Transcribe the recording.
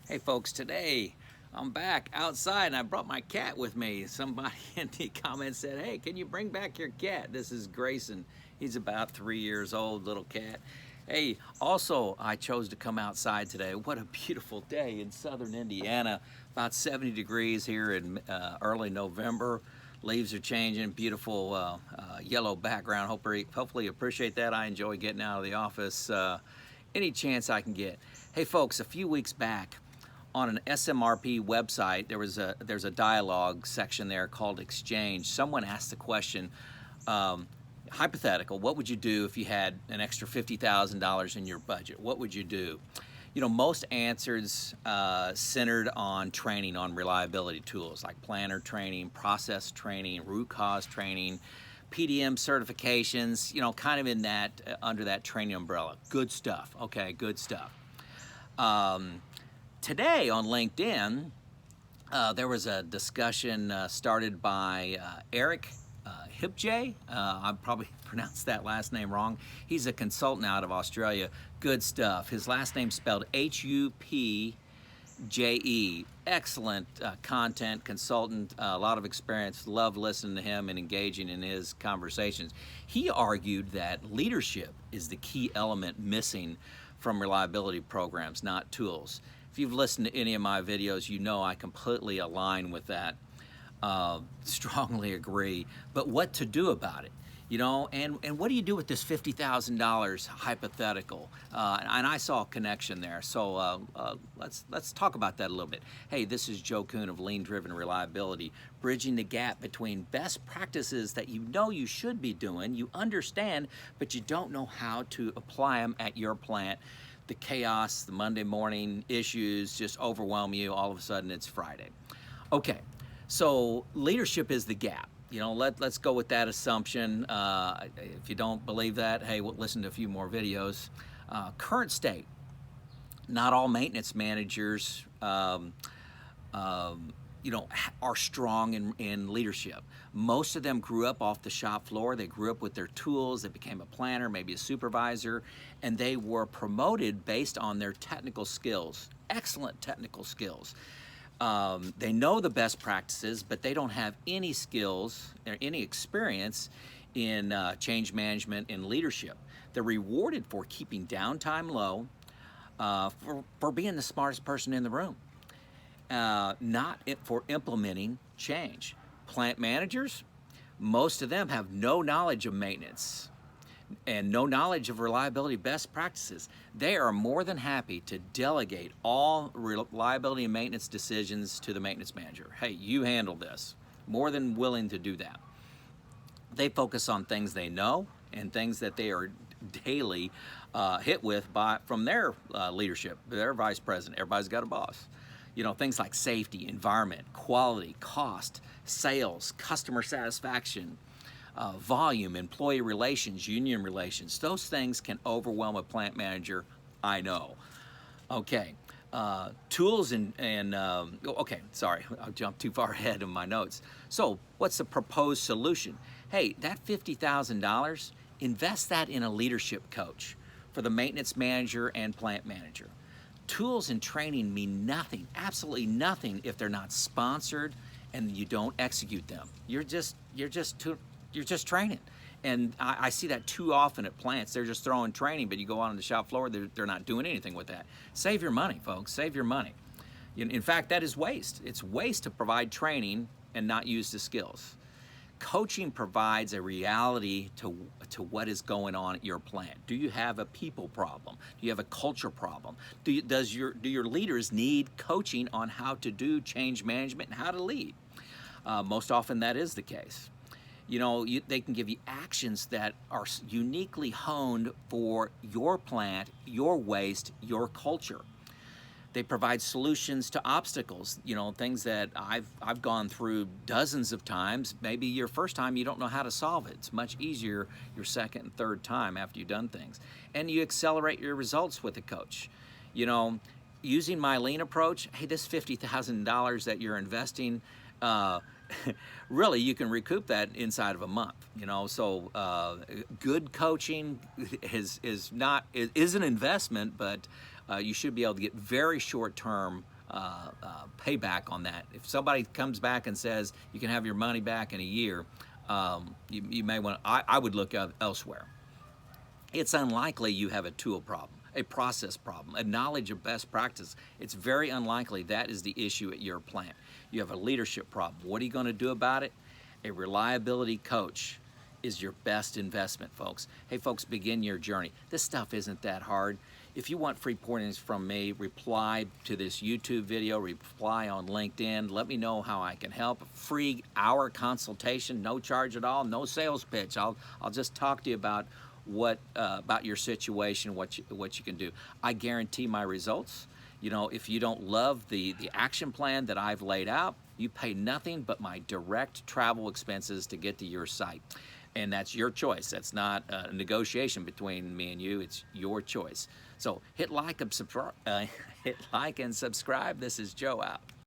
Hey folks, today I'm back outside and I brought my cat with me. Somebody in the comments said, hey, can you bring back your cat? This is Grayson. He's about 3 years old, little cat. Hey, also I chose to come outside today. What a beautiful day in southern Indiana. About 70 degrees here in early November. Leaves are changing, beautiful yellow background. Hopefully you appreciate that. I enjoy getting out of the office any chance I can get. Hey folks, a few weeks back, on an SMRP website, there's a dialogue section there called Exchange. Someone asked the question, hypothetical, what would you do if you had an extra $50,000 in your budget? What would you do? You know, most answers centered on training on reliability tools like planner training, process training, root cause training, PDM certifications, you know, kind of in that, under that training umbrella. Good stuff, okay, good stuff. Today on LinkedIn, there was a discussion started by Eric Hipjay. I probably pronounced that last name wrong. He's a consultant out of Australia. Good stuff. His last name spelled Hupje. Excellent content, consultant, a lot of experience. Love listening to him and engaging in his conversations. He argued that leadership is the key element missing from reliability programs, not tools. If you've listened to any of my videos, you know I completely align with that, strongly agree. But what to do about it? You know, and what do you do with this $50,000 hypothetical? And I saw a connection there, so let's talk about that a little bit. Hey, this is Joe Kuhn of Lean Driven Reliability, bridging the gap between best practices that you know you should be doing, you understand, but you don't know how to apply them at your plant. The chaos, the Monday morning issues just overwhelm you. All of a sudden, it's Friday. Okay, so leadership is the gap. You know, let's go with that assumption. If you don't believe that, hey, we'll listen to a few more videos. Current state, not all maintenance managers, you know, are strong in leadership. Most of them grew up off the shop floor. They grew up with their tools. They became a planner, maybe a supervisor, and they were promoted based on their technical skills, excellent technical skills. They know the best practices, but they don't have any skills or any experience in change management and leadership. They're rewarded for keeping downtime low, for being the smartest person in the room, not for implementing change. Plant managers, most of them have no knowledge of maintenance and no knowledge of reliability best practices. They are more than happy to delegate all reliability and maintenance decisions to the maintenance manager. Hey, you handle this. More than willing to do that. They focus on things they know and things that they are daily hit with from their leadership, their vice president. Everybody's got a boss. You know, things like safety, environment, quality, cost, sales, customer satisfaction, volume, employee relations, union relations. Those things can overwhelm a plant manager, I know. Okay, tools okay, sorry, I jumped too far ahead in my notes. So what's the proposed solution? Hey, that $50,000, invest that in a leadership coach for the maintenance manager and plant manager. Tools and training mean nothing, absolutely nothing, if they're not sponsored and you don't execute them. You're just training. And I see that too often at plants. They're just throwing training, but you go out on the shop floor, they're not doing anything with that. Save your money, folks, save your money. In fact, that is waste. It's waste to provide training and not use the skills. Coaching provides a reality to what is going on at your plant. Do you have a people problem? Do you have a culture problem? Do your leaders need coaching on how to do change management and how to lead? Most often that is the case. You know, they can give you actions that are uniquely honed for your plant, your waste, your culture. They provide solutions to obstacles, you know, things that I've gone through dozens of times. Maybe your first time you don't know how to solve it. It's much easier your second and third time after you've done things. And you accelerate your results with a coach. You know, using my lean approach, hey, this $50,000 that you're investing, really you can recoup that inside of a month, you know. So good coaching is an investment, but you should be able to get very short-term payback on that. If somebody comes back and says you can have your money back in a year, you may want. I would look elsewhere. It's unlikely you have a tool problem, a process problem, a knowledge of best practice. It's very unlikely that is the issue at your plant. You have a leadership problem. What are you going to do about it? A reliability coach is your best investment, folks. Hey, folks, begin your journey. This stuff isn't that hard. If you want free pointers from me, reply to this YouTube video, reply on LinkedIn. Let me know how I can help. Free hour consultation, no charge at all, no sales pitch. I'll just talk to you about about your situation, what you can do. I guarantee my results. You know, if you don't love the action plan that I've laid out, you pay nothing but my direct travel expenses to get to your site. And that's your choice. That's not a negotiation between me and you. It's your choice. So hit like and subscribe. This is Joe out.